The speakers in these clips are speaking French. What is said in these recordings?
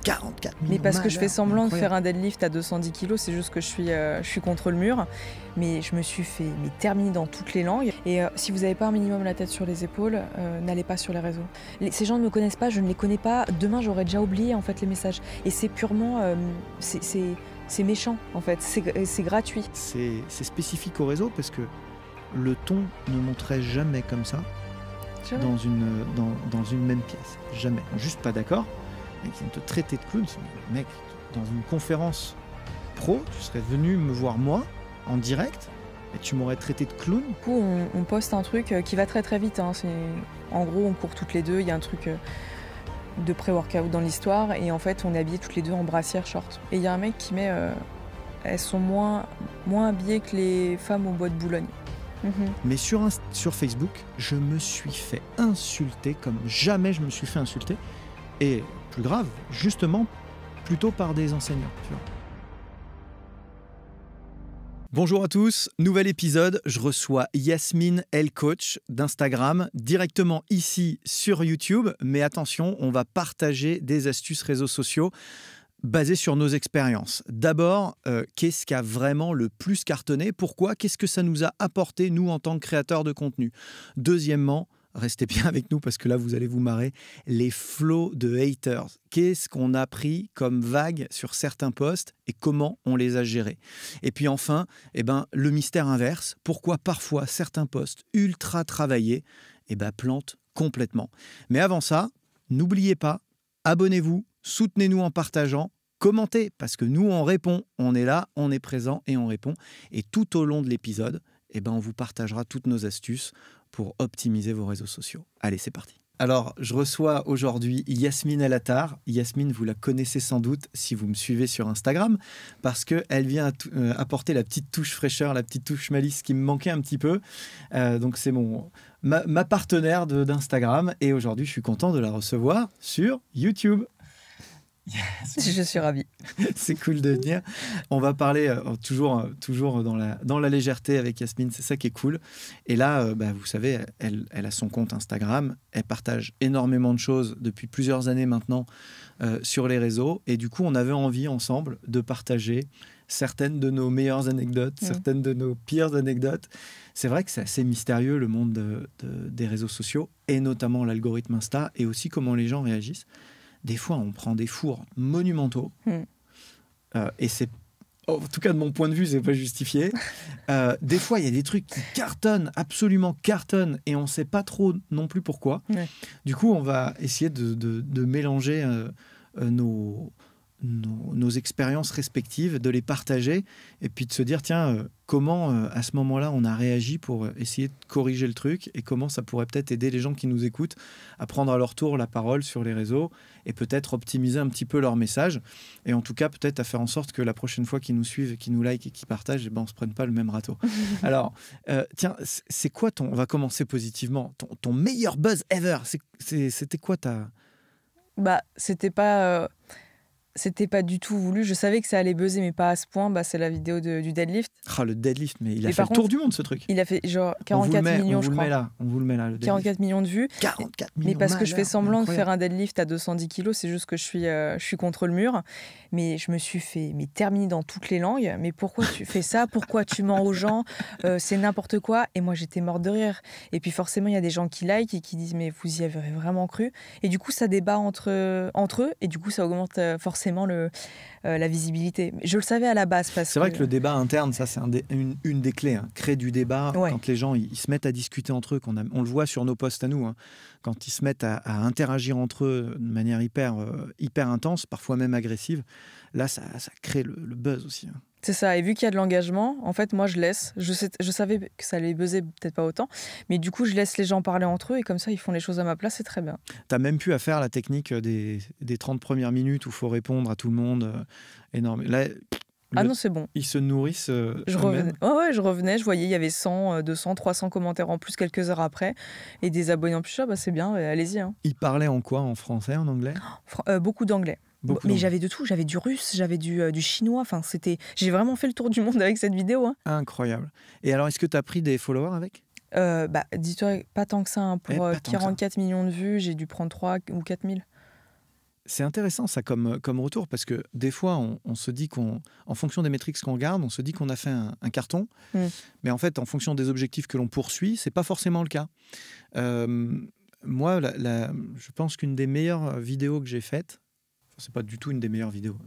44 millions. Mais parce que je fais semblant de incroyable. faire un deadlift à 210 kilos, c'est juste que je suis contre le mur. Mais je me suis fait terminer dans toutes les langues. Et si vous n'avez pas un minimum la tête sur les épaules, n'allez pas sur les réseaux. Ces gens ne me connaissent pas, je ne les connais pas. Demain, j'aurais déjà oublié en fait les messages. Et c'est purement, c'est méchant en fait. C'est gratuit. C'est spécifique au réseau parce que le ton ne monterait jamais comme ça dans une même pièce. Jamais. Juste pas d'accord. Et qui vont te traiter de clown. Mec, dans une conférence pro, tu serais venu me voir moi en direct et tu m'aurais traité de clown. Du coup, on poste un truc qui va très très vite. Hein. En gros, on court toutes les deux. Il y a un truc de pré-workout dans l'histoire. Et en fait, on est habillés toutes les deux en brassière short. Et il y a un mec qui met... elles sont moins habillées que les femmes au bois de Boulogne. Mais sur Facebook, je me suis fait insulter comme jamais je me suis fait insulter. Et plus grave, justement, plutôt par des enseignants. Tu vois. Bonjour à tous, nouvel épisode. Je reçois Yasmine El Coach d'Instagram, directement ici sur YouTube. Mais attention, on va partager des astuces réseaux sociaux basées sur nos expériences. D'abord, qu'est-ce qui a vraiment le plus cartonné? Pourquoi? Qu'est-ce que ça nous a apporté, nous, en tant que créateurs de contenu? Deuxièmement, restez bien avec nous parce que là, vous allez vous marrer. Les flots de haters. Qu'est-ce qu'on a pris comme vague sur certains posts et comment on les a gérés? Et puis enfin, le mystère inverse. Pourquoi parfois certains posts ultra travaillés plantent complètement? Mais avant ça, n'oubliez pas, abonnez-vous, soutenez-nous en partageant, commentez parce que nous, on répond. On est là, on est présent et on répond. Et tout au long de l'épisode, on vous partagera toutes nos astuces pour optimiser vos réseaux sociaux. Allez, c'est parti. Alors, je reçois aujourd'hui Yasmine El Attar. Yasmine, vous la connaissez sans doute si vous me suivez sur Instagram, parce qu'elle vient apporter la petite touche fraîcheur, la petite touche malice qui me manquait un petit peu. Donc, c'est ma partenaire d'Instagram. Et aujourd'hui, je suis content de la recevoir sur YouTube. Yes. Je suis ravie. C'est cool de venir. On va parler toujours dans la légèreté avec Yasmine, c'est ça qui est cool. Et là, vous savez, elle a son compte Instagram, elle partage énormément de choses depuis plusieurs années maintenant sur les réseaux. Et du coup, on avait envie ensemble de partager certaines de nos meilleures anecdotes, certaines de nos pires anecdotes. C'est vrai que c'est assez mystérieux le monde des réseaux sociaux, et notamment l'algorithme Insta, et aussi comment les gens réagissent. Des fois, on prend des fours monumentaux. Et c'est, en tout cas de mon point de vue, c'est pas justifié. Des fois, il y a des trucs qui cartonnent, absolument cartonnent, et on ne sait pas trop non plus pourquoi. Ouais. Du coup, on va essayer de mélanger nos expériences respectives, de les partager, et puis de se dire, tiens, comment à ce moment-là on a réagi pour essayer de corriger le truc, et comment ça pourrait peut-être aider les gens qui nous écoutent à prendre à leur tour la parole sur les réseaux, et peut-être optimiser un petit peu leur message, et en tout cas peut-être à faire en sorte que la prochaine fois qu'ils nous suivent, qu'ils nous like et qu'ils partagent, on ne se prenne pas le même râteau. Alors, tiens, c'est quoi on va commencer positivement, ton meilleur buzz ever, c'était quoi C'était pas du tout voulu. Je savais que ça allait buzzer, mais pas à ce point. C'est la vidéo du deadlift. Ah, le deadlift, mais il a fait le tour du monde, ce truc. Il a fait genre 44 millions, je crois. On vous le met là. Le 44 millions de vues. 44 millions. Mais parce que je fais semblant de faire un deadlift à 210 kilos, c'est juste que je suis contre le mur. Mais je me suis fait terminer dans toutes les langues. Mais pourquoi tu fais ça? Pourquoi tu mens aux gens? C'est n'importe quoi. Et moi, j'étais morte de rire. Et puis forcément, il y a des gens qui like et qui disent mais vous y avez vraiment cru? Et du coup, ça débat entre eux. Et du coup, ça augmente forcément la visibilité. Je le savais à la base. C'est vrai que le débat interne, ça c'est une des clés. Créer du débat, quand les gens ils se mettent à discuter entre eux, on le voit sur nos posts à nous, quand ils se mettent à interagir entre eux de manière hyper intense, parfois même agressive, là ça crée le buzz aussi. C'est ça, et vu qu'il y a de l'engagement, en fait, moi, je laisse. Je savais que ça allait buzzer, peut-être pas autant, mais du coup, je laisse les gens parler entre eux, et comme ça, ils font les choses à ma place, c'est très bien. T'as même pu faire la technique des 30 premières minutes où il faut répondre à tout le monde. Énorme. Là, non, c'est bon. Ils se nourrissent je revenais, je voyais, il y avait 100, 200, 300 commentaires en plus quelques heures après, et des abonnés en plus, c'est bien, allez-y. Ils parlaient en quoi? En français, en anglais? Beaucoup d'anglais. Mais j'avais de tout, j'avais du russe, j'avais du chinois, j'ai vraiment fait le tour du monde avec cette vidéo. Incroyable. Et alors, est-ce que tu as pris des followers avec? Dis-toi, pas tant que ça, pour 44 millions de vues, j'ai dû prendre 3 ou 4 000. C'est intéressant ça comme retour parce que des fois on se dit en fonction des métriques qu'on regarde, on se dit qu'on a fait un carton, mais en fait en fonction des objectifs que l'on poursuit, c'est pas forcément le cas. Moi, je pense qu'une des meilleures vidéos que j'ai faites, c'est pas du tout une des meilleures vidéos,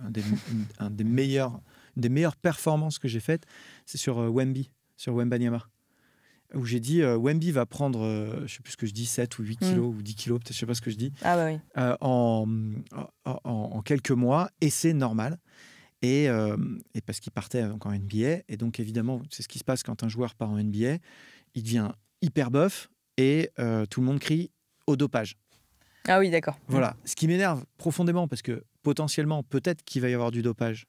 une des meilleures performances que j'ai faites, c'est sur Wemby, sur Wembanyama. Où j'ai dit Wemby va prendre, je ne sais plus ce que je dis, 7 ou 8 kilos ou 10 kilos, peut-être je ne sais pas ce que je dis, en quelques mois, et c'est normal. Et parce qu'il partait donc en NBA, et donc évidemment, c'est ce qui se passe quand un joueur part en NBA, il devient hyper buff, et tout le monde crie au dopage. Ah oui, d'accord. Voilà, ce qui m'énerve profondément, parce que potentiellement, peut-être qu'il va y avoir du dopage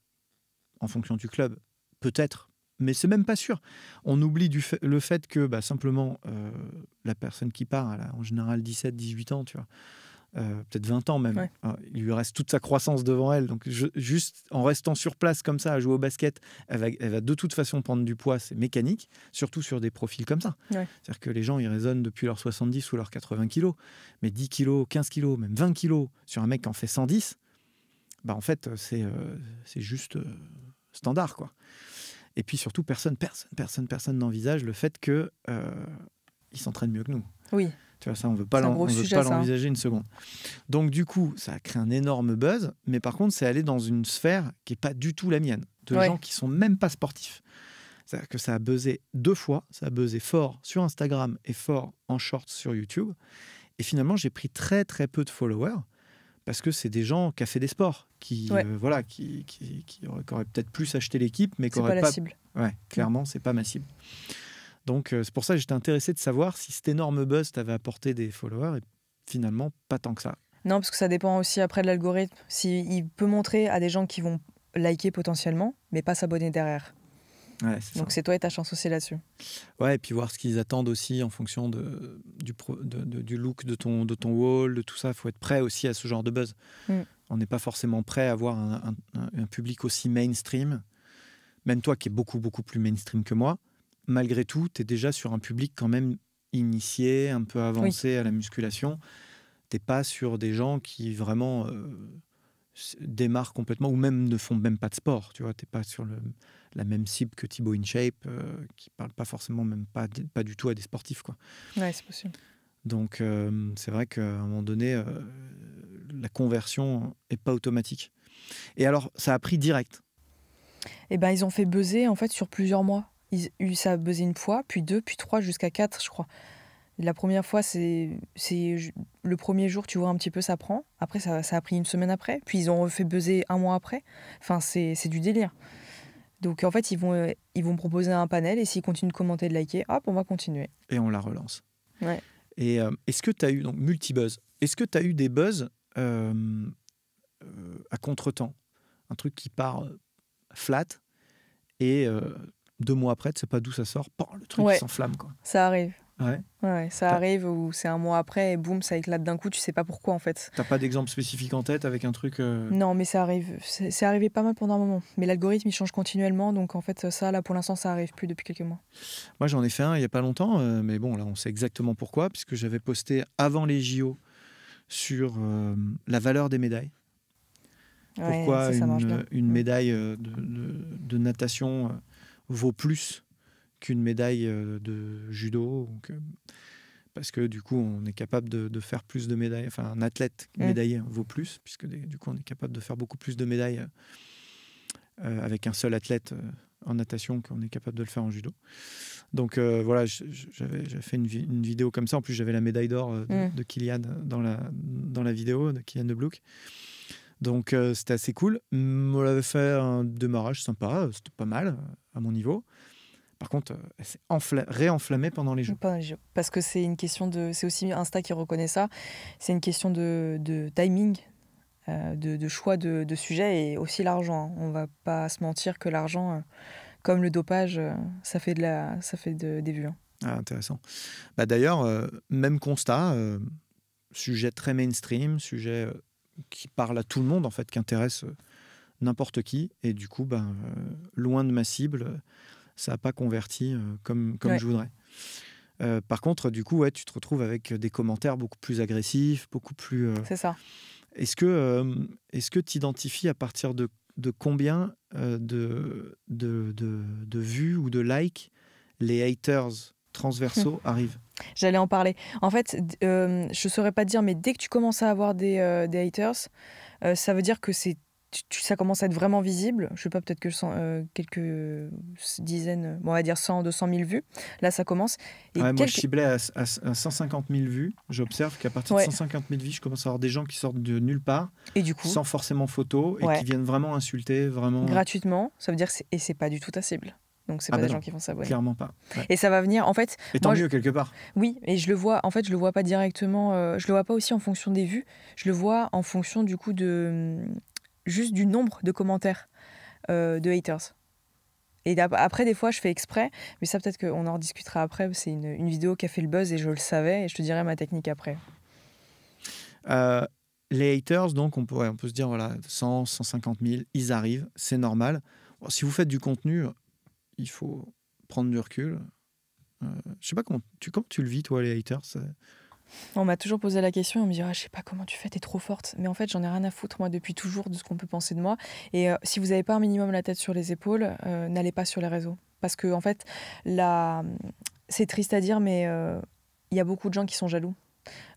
en fonction du club, peut-être, mais c'est même pas sûr. On oublie le fait que simplement la personne qui part, elle a en général 17, 18 ans, tu vois, peut-être 20 ans même. Il lui reste toute sa croissance devant elle. Donc juste en restant sur place comme ça, à jouer au basket, elle va de toute façon prendre du poids, c'est mécanique, surtout sur des profils comme ça. C'est-à-dire que les gens, ils raisonnent depuis leurs 70 ou leurs 80 kilos, mais 10 kilos, 15 kilos, même 20 kilos sur un mec qui en fait 110, en fait, c'est juste standard, quoi. Et puis surtout, personne n'envisage le fait qu'il s'entraîne mieux que nous. Oui. Tu vois, ça, on ne veut pas l'envisager une seconde. Donc du coup, ça a créé un énorme buzz, mais par contre, c'est allé dans une sphère qui n'est pas du tout la mienne, de gens qui ne sont même pas sportifs. C'est-à-dire que ça a buzzé 2 fois, ça a buzzé fort sur Instagram et fort en short sur YouTube. Et finalement, j'ai pris très très peu de followers, parce que c'est des gens qui ont fait des sports, qui auraient peut-être plus acheté l'équipe, mais qui n'auraient pas... C'est pas la cible. Ouais, clairement, c'est pas ma cible. Donc, c'est pour ça que j'étais intéressé de savoir si cet énorme buzz t'avait apporté des followers, et finalement, pas tant que ça. Non, parce que ça dépend aussi après de l'algorithme. Il peut montrer à des gens qui vont liker potentiellement, mais pas s'abonner derrière. Ouais, donc c'est toi et ta chance aussi là-dessus. Ouais, et puis voir ce qu'ils attendent aussi en fonction du look de ton wall, de tout ça. Il faut être prêt aussi à ce genre de buzz. On n'est pas forcément prêt à avoir un public aussi mainstream. Même toi qui es beaucoup, beaucoup plus mainstream que moi, malgré tout, tu es déjà sur un public quand même initié, un peu avancé à la musculation. Tu n'es pas sur des gens qui vraiment démarrent complètement ou même ne font même pas de sport. Tu vois, tu n'es pas sur la même cible que Thibaut InShape, qui ne parle pas forcément, même pas du tout à des sportifs, quoi. Ouais, c'est possible. Donc, c'est vrai qu'à un moment donné, la conversion n'est pas automatique. Et alors, ça a pris direct. Eh ben, ils ont fait buzzer en fait sur plusieurs mois. Ça a buzzé 1 fois, puis 2, puis 3, jusqu'à 4, je crois. La première fois, c'est le premier jour, tu vois un petit peu, ça prend. Après, ça a pris 1 semaine après. Puis ils ont refait buzzer 1 mois après. Enfin, c'est du délire. Donc en fait, ils vont proposer un panel et s'ils continuent de commenter, de liker, hop, on va continuer. Et on la relance. Ouais. Et est-ce que tu as eu, donc multi-buzz, est-ce que tu as eu des buzz à contre-temps? Un truc qui part flat et 2 mois après, tu sais pas d'où ça sort, le truc s'enflamme, quoi. Ça arrive. Ouais, ça arrive où c'est 1 mois après et boum, ça éclate d'un coup, tu sais pas pourquoi en fait. T'as pas d'exemple spécifique en tête avec un truc Non, mais ça arrive. C'est arrivé pas mal pendant un moment. Mais l'algorithme, il change continuellement, donc en fait, ça, là, pour l'instant, ça arrive plus depuis quelques mois. Moi, j'en ai fait un il y a pas longtemps, mais bon, là, on sait exactement pourquoi, puisque j'avais posté avant les JO sur la valeur des médailles. Pourquoi une médaille de natation vaut plus qu'une médaille de judo, parce que du coup on est capable de faire plus de médailles, enfin un athlète médaillé vaut plus, puisque du coup on est capable de faire beaucoup plus de médailles avec un seul athlète en natation qu'on est capable de le faire en judo. Donc voilà, j'avais fait une vidéo comme ça. En plus j'avais la médaille d'or de Kylian dans la vidéo de Kylian De Bloek. Donc c'était assez cool. On avait fait un démarrage sympa, c'était pas mal à mon niveau. Par contre, elle s'est réenflammée pendant les Jeux. Parce que c'est une question de... C'est aussi Insta qui reconnaît ça. C'est une question de timing, de choix de sujet et aussi l'argent. On va pas se mentir que l'argent, comme le dopage, ça fait des vues. Ah, intéressant. D'ailleurs, même constat, sujet très mainstream, sujet qui parle à tout le monde, en fait, qui intéresse n'importe qui. Et du coup, loin de ma cible... ça n'a pas converti comme je voudrais. Par contre, du coup, tu te retrouves avec des commentaires beaucoup plus agressifs, beaucoup plus... C'est ça. Est-ce que tu identifies à partir de combien de vues ou de likes les haters transversaux arrivent? J'allais en parler. En fait, je ne saurais pas te dire, mais dès que tu commences à avoir des haters, ça veut dire que ça commence à être vraiment visible. Je ne sais pas, peut-être que quelques dizaines, bon, on va dire 100, 200 000 vues. Là, ça commence. Et Moi, je ciblais à 150 000 vues. J'observe qu'à partir de Ouais. 150 000 vues, je commence à avoir des gens qui sortent de nulle part, Et du coup, sans forcément photo, et Ouais. qui viennent vraiment insulter, vraiment... gratuitement, ça veut dire et c'est pas du tout ta cible. Donc, c'est pas des non, gens qui vont s'abonner. clairement pas. Ouais. Et ça va venir, en fait... Et tant moi, mieux, quelque part. Oui, et je le vois, en fait, je le vois pas directement, je le vois pas aussi en fonction des vues, je le vois en fonction du coup juste du nombre de commentaires de haters. Et après, des fois, je fais exprès, mais ça, peut-être qu'on en rediscutera après. C'est une vidéo qui a fait le buzz et je le savais, et je te dirai ma technique après. Les haters, donc, on peut se dire, voilà, 100, 150 000, ils arrivent, c'est normal. Bon, si vous faites du contenu, il faut prendre du recul. Je sais pas comment tu le vis, toi, les haters. On m'a toujours posé la question, on me dit je sais pas comment tu fais, t'es trop forte. Mais en fait, j'en ai rien à foutre, moi, depuis toujours, de ce qu'on peut penser de moi. Et si vous n'avez pas un minimum la tête sur les épaules, n'allez pas sur les réseaux. Parce que, en fait, c'est triste à dire, mais il y a beaucoup de gens qui sont jaloux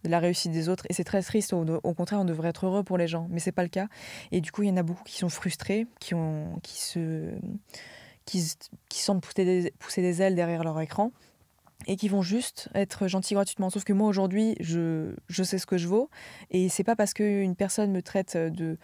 de la réussite des autres. Et c'est très triste. Au contraire, on devrait être heureux pour les gens. Mais c'est pas le cas. Et du coup, il y en a beaucoup qui sont frustrés, qui sentent pousser des ailes derrière leur écran, et qui vont juste être gentils gratuitement. Sauf que moi, aujourd'hui, je sais ce que je vaux. Et c'est pas parce qu'une personne me traite de,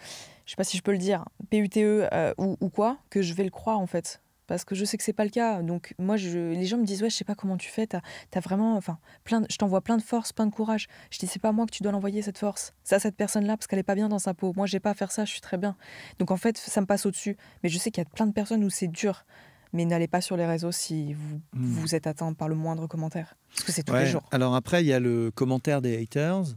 je sais pas si je peux le dire, PUTE ou quoi, que je vais le croire, en fait. Parce que je sais que c'est pas le cas. Donc moi, les gens me disent je sais pas comment tu fais, t'as vraiment, je t'envoie plein de force, plein de courage. Je dis c'est pas moi que tu dois l'envoyer, cette force. C'est à cette personne-là parce qu'elle est pas bien dans sa peau. Moi, j'ai pas à faire ça, je suis très bien. Donc en fait, ça me passe au-dessus. Mais je sais qu'il y a plein de personnes où c'est dur. Mais n'allez pas sur les réseaux si vous êtes atteint par le moindre commentaire. Parce que c'est tous les jours. Alors après, il y a le commentaire des haters,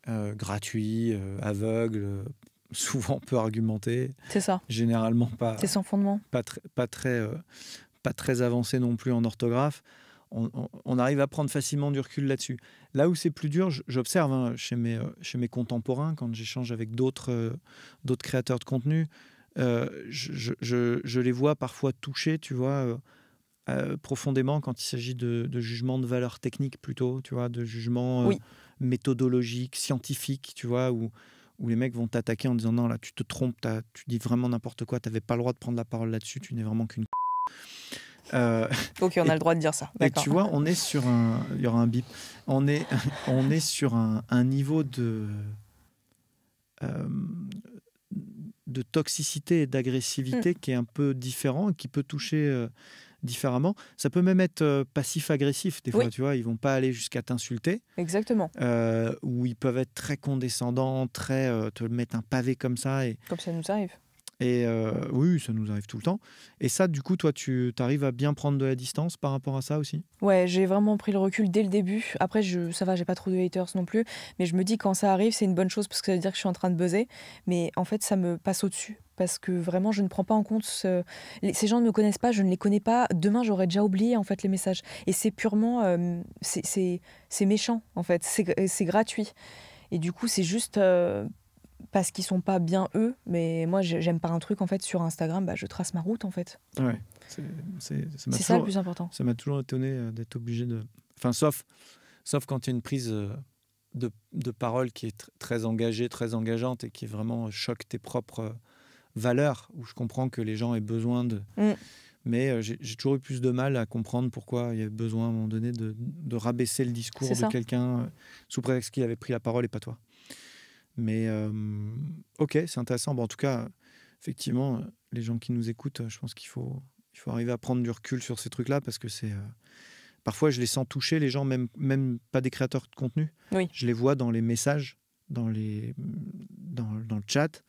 gratuit, aveugle, souvent peu argumenté. C'est ça. Généralement pas... C'est sans fondement. Pas très avancé non plus en orthographe. On arrive à prendre facilement du recul là-dessus. Là où c'est plus dur, j'observe chez mes contemporains, quand j'échange avec d'autres créateurs de contenu, je les vois parfois touchés, tu vois, profondément quand il s'agit de jugements de valeur technique plutôt, tu vois, de jugements méthodologiques, scientifiques, tu vois, où les mecs vont t'attaquer en disant non, là, tu te trompes, tu dis vraiment n'importe quoi, tu n'avais pas le droit de prendre la parole là-dessus, tu n'es vraiment qu'une... Ok, on a le droit de dire ça. Et tu vois, on est sur un... Il y aura un bip. On est sur un niveau de toxicité et d'agressivité qui est un peu différent et qui peut toucher différemment. Ça peut même être passif-agressif des fois, tu vois. Ils vont pas aller jusqu'à t'insulter. Exactement. Ou ils peuvent être très condescendants, te mettre un pavé comme ça. Comme ça nous arrive. Et oui, ça nous arrive tout le temps. Et ça, du coup, toi, tu arrives à bien prendre de la distance par rapport à ça aussi? Ouais, j'ai vraiment pris le recul dès le début. Après, ça va, j'ai pas trop de haters non plus. Mais je me dis, quand ça arrive, c'est une bonne chose parce que ça veut dire que je suis en train de buzzer. Mais en fait, ça me passe au-dessus. Parce que vraiment, je ne prends pas en compte... Ces gens ne me connaissent pas, je ne les connais pas. Demain, j'aurais déjà oublié, en fait, les messages. Et c'est purement... c'est méchant, en fait. C'est gratuit. Et du coup, c'est juste... parce qu'ils sont pas bien eux, mais moi j'aime pas un truc en fait sur Instagram, je trace ma route en fait. Ouais, c'est ça le plus important. Ça m'a toujours étonné d'être obligé de... Enfin, sauf quand il y a une prise de parole qui est très engagée, très engageante et qui vraiment choque tes propres valeurs, où je comprends que les gens aient besoin de... Mais j'ai toujours eu plus de mal à comprendre pourquoi il y avait besoin à un moment donné de rabaisser le discours de quelqu'un sous prétexte qu'il avait pris la parole et pas toi. Mais ok, c'est intéressant. Bon, en tout cas, effectivement, les gens qui nous écoutent, je pense qu'il faut arriver à prendre du recul sur ces trucs-là parce que c'est... Parfois, je les sens toucher, les gens, même pas des créateurs de contenu. Oui. Je les vois dans les messages, dans le chat,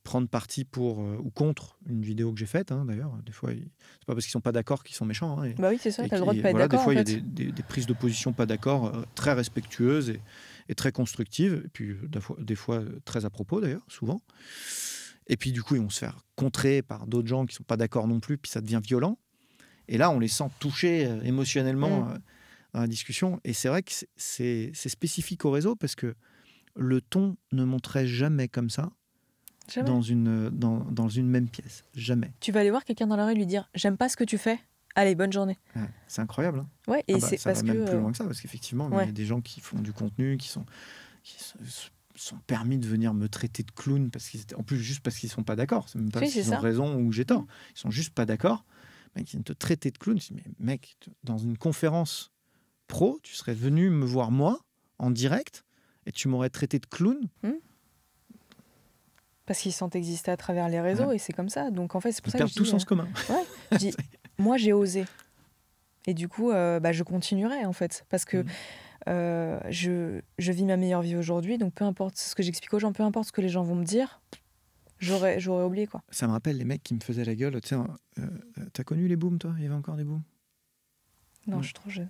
prendre parti pour ou contre une vidéo que j'ai faite, d'ailleurs. Des fois, c'est pas parce qu'ils sont pas d'accord qu'ils sont méchants. Bah oui, c'est ça, t'as le droit de pas être d'accord. Des fois, il y a des prises de position pas d'accord, très respectueuses et très constructives, et puis des fois très à propos d'ailleurs, souvent. Et puis du coup, ils vont se faire contrer par d'autres gens qui sont pas d'accord non plus, puis ça devient violent. Et là, on les sent touchés émotionnellement dans la discussion. Et c'est vrai que c'est spécifique au réseau parce que le ton ne monterait jamais comme ça Jamais. dans une même pièce. Jamais. Tu vas aller voir quelqu'un dans la rue et lui dire « J'aime pas ce que tu fais. Allez, bonne journée. » Ouais, c'est incroyable. Hein. Ouais, et c'est Ça parce va même que... plus loin que ça, parce qu'effectivement, il y a des gens qui font du contenu, qui sont permis de venir me traiter de clown, en plus juste parce qu'ils ne sont pas d'accord. C'est même pas qu'ils ont raison ou j'ai tort. Ils sont juste pas d'accord. Mec, ils viennent te traiter de clown. Mais mec, dans une conférence pro, tu serais venu me voir moi, en direct, et tu m'aurais traité de clown. Parce qu'ils sentent exister à travers les réseaux, et c'est comme ça. Donc en fait, c'est pour ça que je dis... tout sens commun. Ouais, je dis, moi, j'ai osé. Et du coup, je continuerai, en fait. Parce que je vis ma meilleure vie aujourd'hui. Donc, peu importe ce que j'explique aux gens, peu importe ce que les gens vont me dire, j'aurais oublié, quoi. Ça me rappelle les mecs qui me faisaient la gueule. T'as connu les booms, toi ? Il y avait encore des booms ? Non, je suis trop jeune.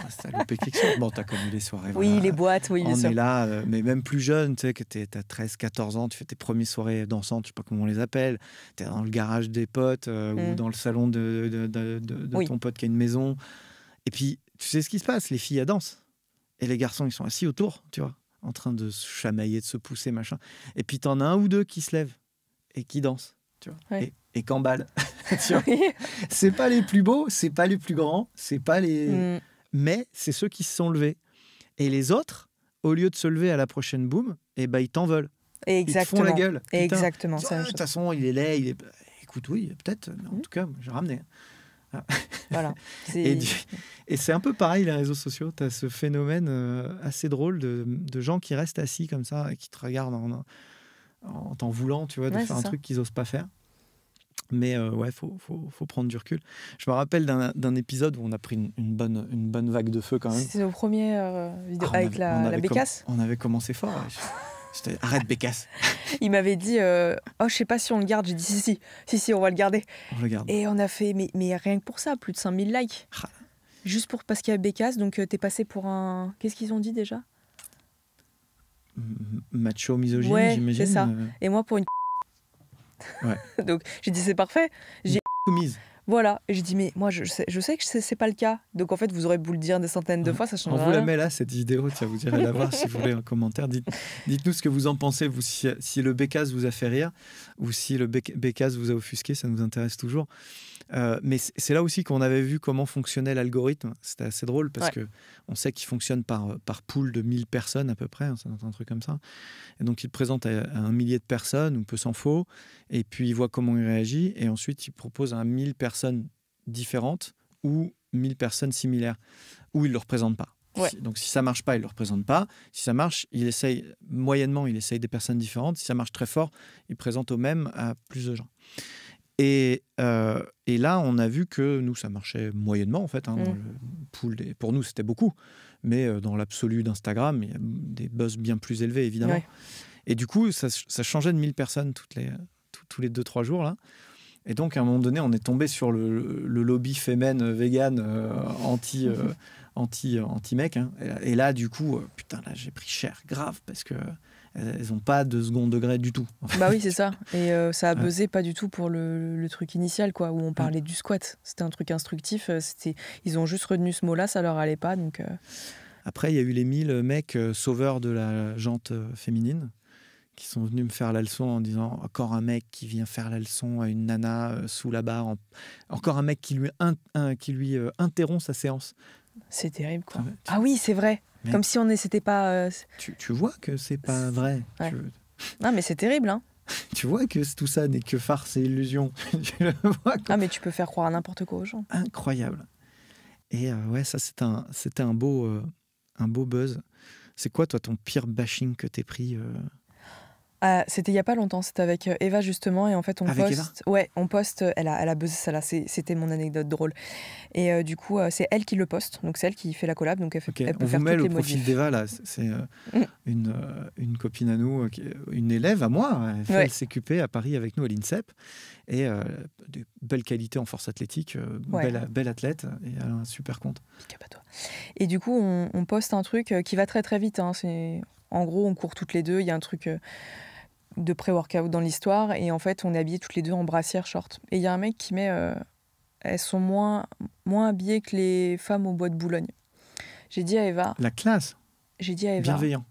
Ça a loupé quelque chose. Bon, t'as connu les soirées. Oui, voilà. les boîtes, oui, bien sûr. On est là, mais même plus jeune, tu sais, que t'as 13, 14 ans, tu fais tes premières soirées dansantes, je sais pas comment on les appelle. T'es dans le garage des potes ou dans le salon de ton pote qui a une maison. Et puis, tu sais ce qui se passe, les filles, elles dansent. Et les garçons, ils sont assis autour, tu vois, en train de se chamailler, de se pousser, machin. Et puis, t'en as un ou deux qui se lèvent et qui dansent, tu vois, et qu'emballent. C'est pas les plus beaux, c'est pas les plus grands, c'est pas les... Mais c'est ceux qui se sont levés. Et les autres, au lieu de se lever à la prochaine boom, ils t'en veulent. Exactement. Ils te font la gueule. Exactement. De toute façon, il est laid. Écoute, oui, peut-être. Mais en tout cas, j'ai ramené. Voilà. Et c'est un peu pareil, les réseaux sociaux. Tu as ce phénomène assez drôle de gens qui restent assis comme ça et qui te regardent en t'en voulant, tu vois, de faire un truc qu'ils n'osent pas faire. Mais faut prendre du recul. Je me rappelle d'un épisode où on a pris une bonne vague de feu quand même. C'était nos premières vidéos avec la bécasse. On avait commencé fort. J'étais, arrête bécasse. Il m'avait dit je sais pas si on le garde. J'ai dit si, on va le garder. On le garde. Et on a fait mais rien que pour ça, plus de 5000 likes. Juste parce qu'il y a bécasse, donc t'es passé pour un... Qu'est-ce qu'ils ont dit déjà ? Macho misogyne, j'imagine. C'est ça. Et moi pour une... Ouais. Donc j'ai dit c'est parfait. J'ai soumise. Voilà. Et j'ai dit mais moi je sais que c'est pas le cas. Donc en fait vous aurez beau le dire des centaines de fois, ça change rien. On vous la met là cette vidéo. Tiens, vous irez la voir si vous voulez en commentaire. Dites-nous ce que vous en pensez. Vous si le bécasse vous a fait rire ou si le bécasse vous a offusqué, ça nous intéresse toujours. Mais c'est là aussi qu'on avait vu comment fonctionnait l'algorithme. C'était assez drôle parce que on sait qu'il fonctionne par pool de 1000 personnes à peu près, ça doit être un truc comme ça. Et donc il te présente à 1 millier de personnes, ou peu s'en faut, et puis il voit comment il réagit, et ensuite il propose à 1000 personnes différentes ou 1000 personnes similaires, ou il ne le représente pas. Ouais. Donc si ça marche pas, il le représente pas. Si ça marche, il essaye des personnes différentes. Si ça marche très fort, il présente au même à plus de gens. Et là, on a vu que nous, ça marchait moyennement, en fait. Dans le pool pour nous, c'était beaucoup. Mais dans l'absolu d'Instagram, il y a des buzz bien plus élevés, évidemment. Ouais. Et du coup, ça changeait de 1000 personnes tous les 2-3 jours, là. Et donc, à un moment donné, on est tombé sur le lobby féminin vegan anti-mec. Hein. Et là, du coup, putain, là, j'ai pris cher, grave, parce que... Elles n'ont pas de second degré du tout. En fait. Bah oui, c'est ça. Et ça a buzzé pas du tout pour le truc initial, quoi, où on parlait du squat. C'était un truc instructif. Ils ont juste retenu ce mot-là, ça leur allait pas. Donc, Après, il y a eu les 1000 mecs sauveurs de la jante féminine qui sont venus me faire la leçon en disant encore un mec qui vient faire la leçon à une nana sous la barre. Encore un mec qui lui interrompt sa séance. C'est terrible, quoi. Ah oui, c'est vrai. Mais comme si c'était pas... Tu vois que c'est pas vrai. Ouais. Non, mais c'est terrible, hein. Tu vois que tout ça n'est que farce et illusion. Tu le vois, ah, mais tu peux faire croire n'importe quoi aux gens. Incroyable. Et ça, c'était un beau buzz. C'est quoi, toi, ton pire bashing que t'es pris C'était il y a pas longtemps, c'était avec Eva justement, et en fait on poste, elle a buzzé ça là, c'était mon anecdote drôle. Et du coup c'est elle qui le poste, donc c'est elle qui fait la collab, donc elle peut faire toutes les modifs. On vous met le profil d'Eva là, c'est une copine à nous, une élève à moi, elle fait le CQP à Paris avec nous à l'INSEP, et de belles qualités en force athlétique, belle athlète, et elle a un super compte. Et du coup on poste un truc qui va très très vite, hein, en gros on court toutes les deux, il y a un truc... de pré-workout dans l'histoire, et en fait on est habillés toutes les deux en brassière short, et il y a un mec qui met elles sont moins habillées que les femmes au bois de Boulogne. J'ai dit à Eva, la classe, j'ai dit à Eva, bienveillant,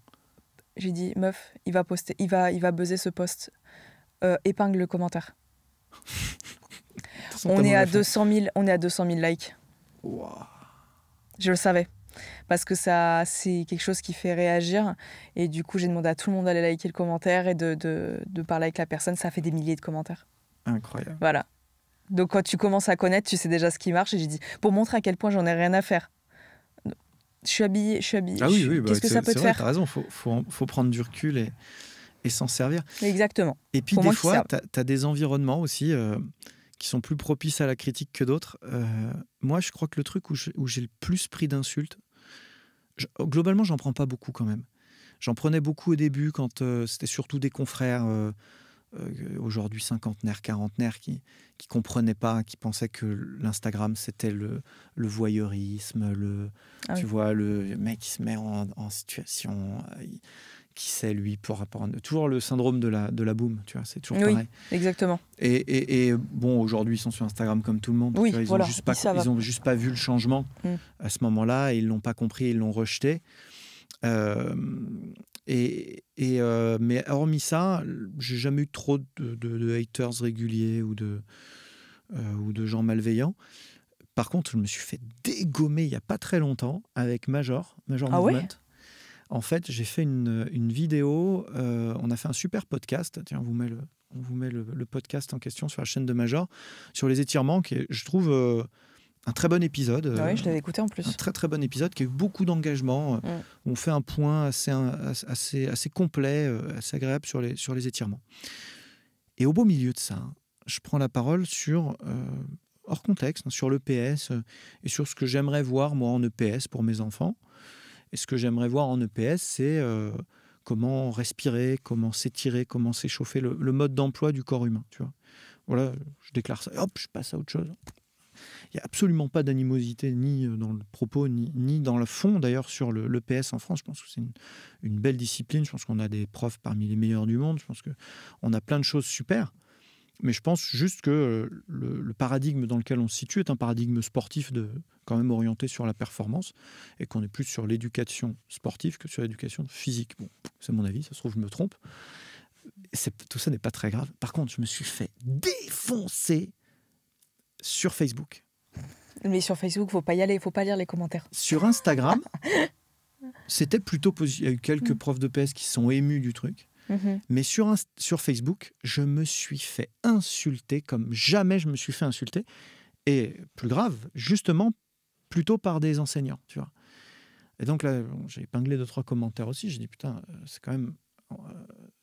J'ai dit, meuf, il va buzzer ce post. Épingle le commentaire. On est à 200 000 likes. Wow. Je le savais. Parce que ça, c'est quelque chose qui fait réagir. Et du coup, j'ai demandé à tout le monde d'aller liker le commentaire et de parler avec la personne. Ça fait des milliers de commentaires. Incroyable. Voilà. Donc, quand tu commences à connaître, tu sais déjà ce qui marche. Et j'ai dit, pour montrer à quel point j'en ai rien à faire. Je suis habillée. Ah oui, Qu'est-ce que ça peut te faire ? Tu as raison, faut prendre du recul et s'en servir. Exactement. Et puis, des fois, tu as des environnements aussi qui sont plus propices à la critique que d'autres. Moi, je crois que le truc où j'ai le plus pris d'insultes, globalement, j'en prends pas beaucoup quand même. J'en prenais beaucoup au début quand c'était surtout des confrères, aujourd'hui cinquantenaires, quarantenaires, qui comprenaient pas, qui pensaient que l'Instagram c'était le voyeurisme, tu vois, le mec qui se met en situation, qui sait lui pour rapport à... Toujours le syndrome de la boum, tu vois, c'est toujours pareil. Oui, exactement. Et bon, aujourd'hui ils sont sur Instagram comme tout le monde. Oui, tu vois, ils voilà, ont juste pas vu le changement à ce moment-là, et ils l'ont pas compris, ils l'ont rejeté. Mais hormis ça, j'ai jamais eu trop de haters réguliers ou de gens malveillants. Par contre, je me suis fait dégommer il y a pas très longtemps avec Major Movement. Ouais. En fait, j'ai fait une vidéo. On a fait un super podcast. Tiens, on vous met le podcast en question sur la chaîne de Major sur les étirements, qui est, je trouve, un très bon épisode. Oui, je l'avais écouté en plus. Un très très bon épisode qui a eu beaucoup d'engagement. On fait un point assez complet, assez agréable sur les étirements. Et au beau milieu de ça, je prends la parole sur, hors contexte, sur l'EPS et sur ce que j'aimerais voir moi en EPS pour mes enfants. Et ce que j'aimerais voir en EPS, c'est comment respirer, comment s'étirer, comment s'échauffer, le mode d'emploi du corps humain. Tu vois. Voilà, je déclare ça, et hop, je passe à autre chose. Il n'y a absolument pas d'animosité ni dans le propos, ni dans le fond, d'ailleurs, sur l'EPS en France. Je pense que c'est une belle discipline. Je pense qu'on a des profs parmi les meilleurs du monde. Je pense qu'on a plein de choses super. Mais je pense juste que le paradigme dans lequel on se situe est un paradigme sportif quand même orienté sur la performance, et qu'on est plus sur l'éducation sportive que sur l'éducation physique. Bon, c'est mon avis, ça se trouve, je me trompe. Tout ça n'est pas très grave. Par contre, je me suis fait défoncer sur Facebook. Mais sur Facebook, faut pas y aller, il faut pas lire les commentaires. Sur Instagram, c'était plutôt positif. Il y a eu quelques profs de PS qui sont émus du truc. Mais sur Facebook, je me suis fait insulter comme jamais je me suis fait insulter. Et plus grave, justement, plutôt par des enseignants, tu vois. Et donc là, j'ai épinglé 2-3 commentaires aussi. J'ai dit, putain, c'est quand même...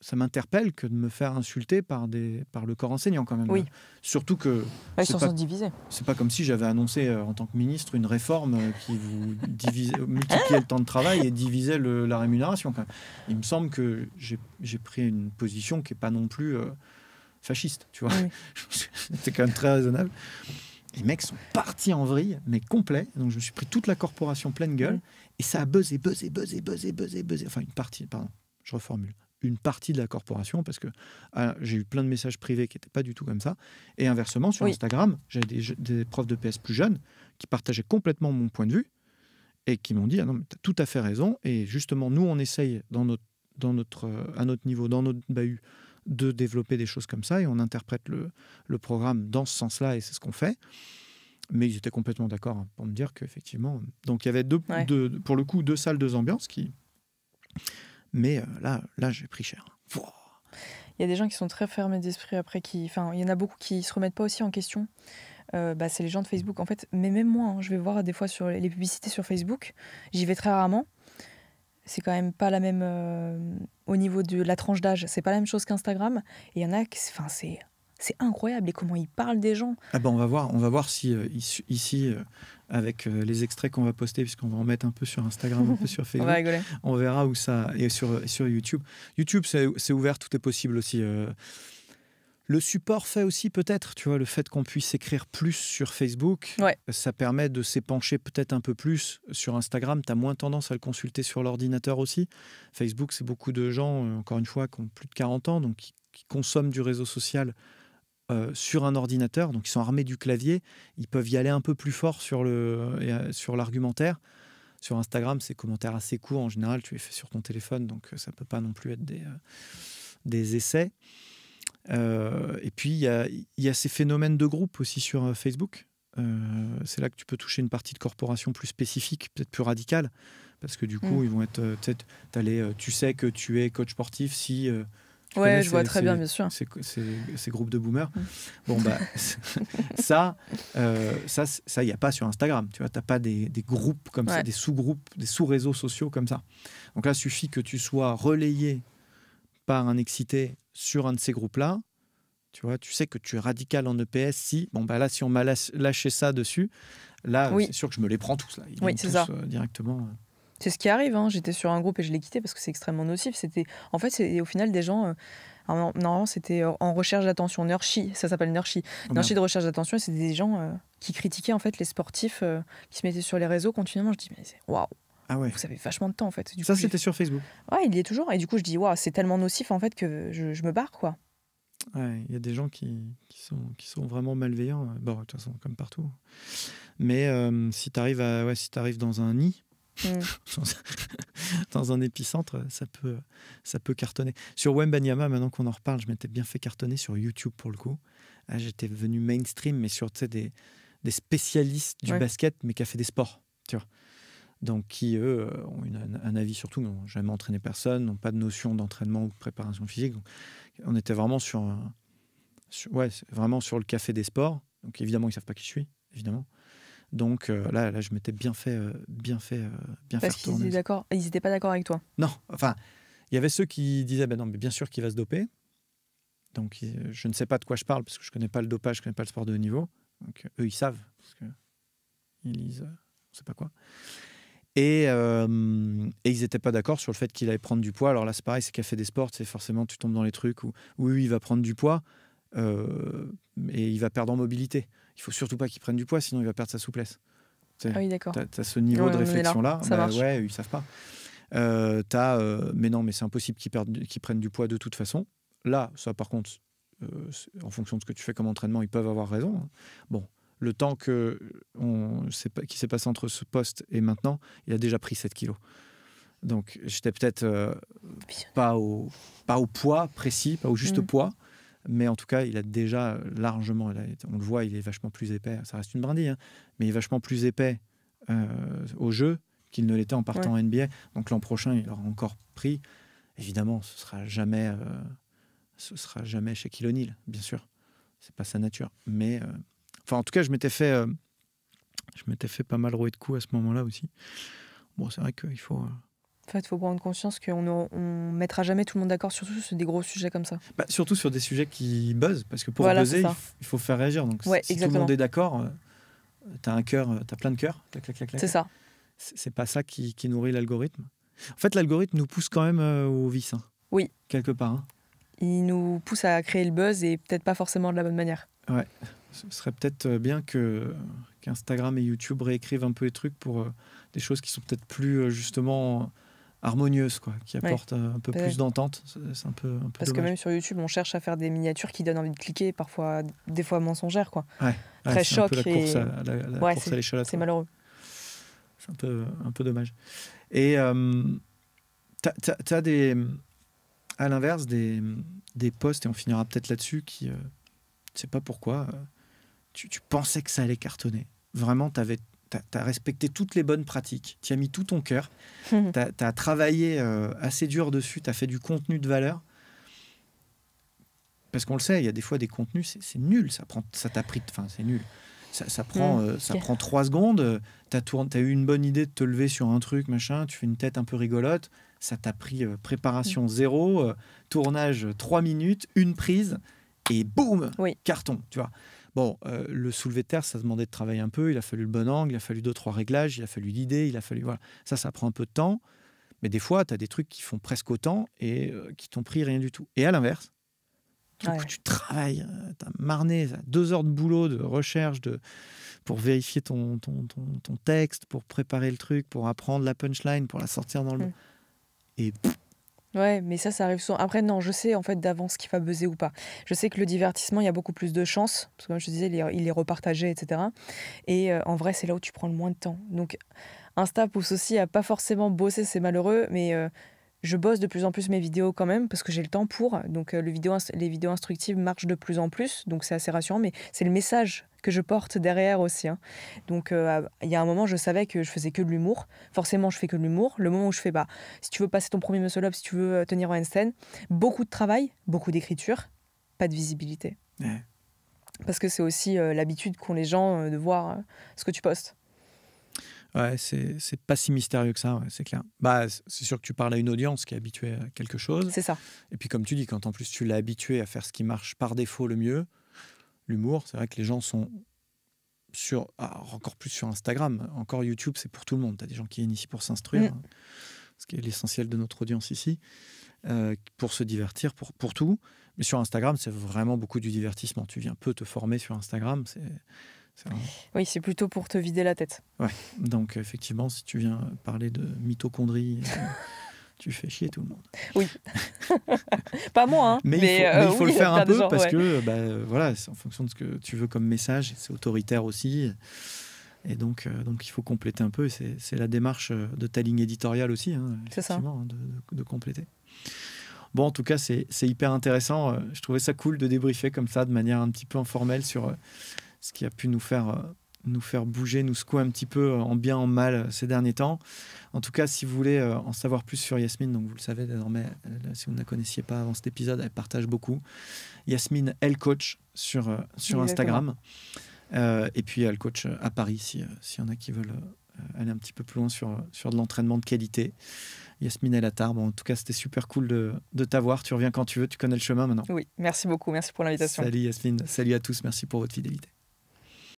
ça m'interpelle que de me faire insulter par le corps enseignant quand même. Oui. Surtout que... Ils sont divisés. C'est pas comme si j'avais annoncé en tant que ministre une réforme qui vous multipliait le temps de travail et divisait la rémunération. Quand même. Il me semble que j'ai pris une position qui n'est pas non plus fasciste. Tu vois. Oui. C'était quand même très raisonnable. Les mecs sont partis en vrille, mais complet. Donc je me suis pris toute la corporation pleine gueule et ça a buzzé. Enfin, une partie, pardon. Je reformule, une partie de la corporation, parce que j'ai eu plein de messages privés qui n'étaient pas du tout comme ça. Et inversement, sur Instagram, j'avais des profs de PS plus jeunes qui partageaient complètement mon point de vue et qui m'ont dit « Ah non, mais tu as tout à fait raison. » Et justement, nous, on essaye à notre niveau, dans notre bahut, de développer des choses comme ça, et on interprète le programme dans ce sens-là, et c'est ce qu'on fait. Mais ils étaient complètement d'accord pour me dire qu'effectivement... Donc il y avait pour le coup, 2 salles, 2 ambiances qui... Mais là, j'ai pris cher. Wow. Il y a des gens qui sont très fermés d'esprit après. Il y en a beaucoup qui ne se remettent pas aussi en question. C'est les gens de Facebook, en fait. Mais même moi, je vais voir des fois sur les publicités sur Facebook. J'y vais très rarement. C'est quand même pas la même... au niveau de la tranche d'âge, c'est pas la même chose qu'Instagram. Et il y en a qui... C'est incroyable, et comment ils parlent des gens. Ah ben on va voir si ici, avec les extraits qu'on va poster, puisqu'on va en mettre un peu sur Instagram, un peu sur Facebook, on va rigoler. On verra où ça... Et sur YouTube. YouTube, c'est ouvert, tout est possible aussi. Le support fait aussi peut-être, tu vois, le fait qu'on puisse écrire plus sur Facebook, ça permet de s'épancher peut-être un peu plus. Sur Instagram, tu as moins tendance à le consulter sur l'ordinateur aussi. Facebook, c'est beaucoup de gens, encore une fois, qui ont plus de 40 ans, donc qui consomment du réseau social sur un ordinateur, donc ils sont armés du clavier, ils peuvent y aller un peu plus fort sur l'argumentaire. Sur Instagram, c'est commentaires assez courts. En général, tu les fais sur ton téléphone, donc ça ne peut pas non plus être des essais. Et puis, il y a ces phénomènes de groupe aussi sur Facebook. C'est là que tu peux toucher une partie de corporation plus spécifique, peut-être plus radicale, parce que du coup, ils vont être... tu sais que tu es coach sportif si... je vois très bien, bien sûr. Ces groupes de boomers. Bon, bah, ça, il n'y a pas sur Instagram. Tu vois, tu n'as pas des groupes comme ça, des sous-groupes, des sous-réseaux sociaux comme ça. Donc là, il suffit que tu sois relayé par un excité sur un de ces groupes-là. Tu vois, tu sais que tu es radical en EPS si... Bon, bah là, si on m'a lâché ça dessus, là, c'est sûr que je me les prends tous. Là. Ils viennent tous directement... C'est ce qui arrive. Hein. J'étais sur un groupe et je l'ai quitté parce que c'est extrêmement nocif. En fait, c'est au final des gens... normalement, c'était en recherche d'attention. Nurshi, ça s'appelle Nurshi. Nurshi de recherche d'attention. Et c'était des gens qui critiquaient en fait, les sportifs qui se mettaient sur les réseaux continuellement. Je dis, mais waouh, vous avez vachement de temps en fait. Ça, c'était sur Facebook. Ouais, il y est toujours. Et du coup, je dis, waouh, c'est tellement nocif en fait que je me barre, quoi. Ouais, il y a des gens qui sont vraiment malveillants. Bon, de toute façon, comme partout. Mais si tu arrives dans un nid, dans un épicentre, ça peut cartonner. Sur Wembanyama, maintenant qu'on en reparle, je m'étais bien fait cartonner sur YouTube pour le coup. J'étais devenu mainstream, mais sur des spécialistes du basket, mais qui a fait des sports, tu vois. Donc qui, eux, ont un avis sur tout, n'ont jamais entraîné personne, n'ont pas de notion d'entraînement ou de préparation physique. Donc, on était vraiment vraiment sur le café des sports. Donc évidemment, ils ne savent pas qui je suis, évidemment. Donc là, je m'étais bien fait Parce qu'ils étaient d'accord, ils n'étaient pas d'accord avec toi. Non, enfin, il y avait ceux qui disaient, non, mais bien sûr qu'il va se doper. Donc je ne sais pas de quoi je parle, parce que je ne connais pas le dopage, je ne connais pas le sport de haut niveau. Donc eux, ils savent, parce qu'ils lisent, on ne sait pas quoi. Et ils n'étaient pas d'accord sur le fait qu'il allait prendre du poids. Alors là, c'est pareil, c'est café des sports, c'est forcément, tu tombes dans les trucs où oui, il va prendre du poids, et il va perdre en mobilité. Il faut surtout pas qu'il prenne du poids, sinon il va perdre sa souplesse. Oui, d'accord. Tu as ce niveau de réflexion-là. Ça marche. Ouais, ils savent pas. Mais non, mais c'est impossible qu'ils prennent du poids de toute façon. Là, ça, par contre, en fonction de ce que tu fais comme entraînement, ils peuvent avoir raison. Hein. Bon, le temps qui s'est passé entre ce poste et maintenant, il a déjà pris 7 kilos. Donc, j'étais peut-être pas au poids précis, pas au juste poids, mais en tout cas, il a déjà largement, on le voit, il est vachement plus épais. Ça reste une brindille, hein, mais il est vachement plus épais au jeu qu'il ne l'était en partant en NBA. Donc l'an prochain, il aura encore pris. Évidemment, ce sera jamais Shaquille O'Neal, bien sûr. C'est pas sa nature. Mais en tout cas, je m'étais fait pas mal rouer de coups à ce moment-là aussi. Bon, c'est vrai qu'il faut... En fait, il faut prendre conscience qu'on ne mettra jamais tout le monde d'accord, surtout sur des gros sujets comme ça. Surtout sur des sujets qui buzzent, parce que pour buzzer, il faut faire réagir. Donc, si tout le monde est d'accord, t'as plein de cœurs. C'est ça. C'est pas ça qui nourrit l'algorithme. En fait, l'algorithme nous pousse quand même au vice. Hein, oui. Quelque part. Hein. Il nous pousse à créer le buzz et peut-être pas forcément de la bonne manière. Ouais. Ce serait peut-être bien qu'Instagram et YouTube réécrivent un peu les trucs pour des choses qui sont peut-être plus justement harmonieuses, quoi, qui apportent un peu plus d'entente. C'est un peu parce dommage. Que même sur YouTube, on cherche à faire des miniatures qui donnent envie de cliquer, parfois, des fois mensongères, quoi. Très choc. C'est un peu la course à l'échalote. C'est malheureux. C'est un peu dommage. Et t'as à l'inverse des posts, et on finira peut-être là-dessus, qui, je sais pas pourquoi, tu pensais que ça allait cartonner. Vraiment, t'as respecté toutes les bonnes pratiques, tu as mis tout ton cœur, t'as travaillé assez dur dessus, t'as fait du contenu de valeur. Parce qu'on le sait, il y a des fois des contenus, c'est nul, ça t'a pris, enfin c'est nul. Ça prend 3 secondes, t'as eu une bonne idée de te lever sur un truc, machin, tu fais une tête un peu rigolote, ça t'a pris préparation 0, tournage 3 minutes, une prise, et boum, carton, tu vois. Bon, le soulevé de terre, ça demandait de travailler un peu, il a fallu le bon angle, il a fallu 2-3 réglages, il a fallu l'idée, voilà. Ça prend un peu de temps, mais des fois, tu as des trucs qui font presque autant et qui t'ont pris rien du tout. Et à l'inverse, du coup, tu travailles, tu as marné 2 heures de boulot, de recherche, pour vérifier ton texte, pour préparer le truc, pour apprendre la punchline, pour la sortir dans le... Et Ouais, mais ça arrive souvent. Après, non, je sais en fait d'avance ce qui va buzzer ou pas. Je sais que le divertissement, il y a beaucoup plus de chances, parce que comme je te disais, il est repartagé, etc. Et en vrai, c'est là où tu prends le moins de temps. Donc, Insta pousse aussi à pas forcément bosser, c'est malheureux, mais je bosse de plus en plus mes vidéos quand même, parce que j'ai le temps pour. Donc, les vidéos instructives marchent de plus en plus, donc c'est assez rassurant, mais c'est le message que je porte derrière aussi, hein. Donc, il y a un moment, je savais que je faisais que de l'humour. Forcément, je fais que de l'humour. Le moment où je fais, bah, si tu veux passer ton premier muscle up, si tu veux tenir en handstand, beaucoup de travail, beaucoup d'écriture, pas de visibilité. Ouais. Parce que c'est aussi l'habitude qu'ont les gens de voir ce que tu postes. Ouais, c'est pas si mystérieux que ça, ouais, c'est clair. Bah, c'est sûr que tu parles à une audience qui est habituée à quelque chose. C'est ça. Et puis, comme tu dis, quand en plus tu l'as habitué à faire ce qui marche par défaut le mieux, l'humour, c'est vrai que les gens sont encore plus sur Instagram. Encore YouTube, c'est pour tout le monde. Tu as des gens qui viennent ici pour s'instruire, hein, ce qui est l'essentiel de notre audience ici, pour se divertir, pour tout. Mais sur Instagram, c'est vraiment beaucoup du divertissement. Tu viens peu te former sur Instagram. Oui, c'est plutôt pour te vider la tête. Ouais. Donc, effectivement, si tu viens parler de mitochondrie, tu fais chier tout le monde. Oui. Pas moi, hein. Mais il faut oui, le faire un peu gens, parce ouais. que voilà, c'est en fonction de ce que tu veux comme message. C'est autoritaire aussi. Et donc il faut compléter un peu. Et c'est la démarche de ta ligne éditoriale aussi, hein, C'est ça. effectivement, hein, de compléter. Bon, en tout cas, c'est hyper intéressant. Je trouvais ça cool de débriefer comme ça, de manière un petit peu informelle sur ce qui a pu nous faire bouger, nous secouer un petit peu en bien, en mal ces derniers temps. En tout cas, si vous voulez en savoir plus sur Yasmine, donc vous le savez désormais, si vous ne la connaissiez pas avant cet épisode, elle partage beaucoup. Yasmine, elle coach sur Instagram. Et puis elle coach à Paris, s'il y en a qui veulent aller un petit peu plus loin sur de l'entraînement de qualité. Yasmine El Attar. Bon, en tout cas, c'était super cool de t'avoir. Tu reviens quand tu veux, tu connais le chemin maintenant. Oui, merci beaucoup, merci pour l'invitation. Salut Yasmine, salut à tous, merci pour votre fidélité.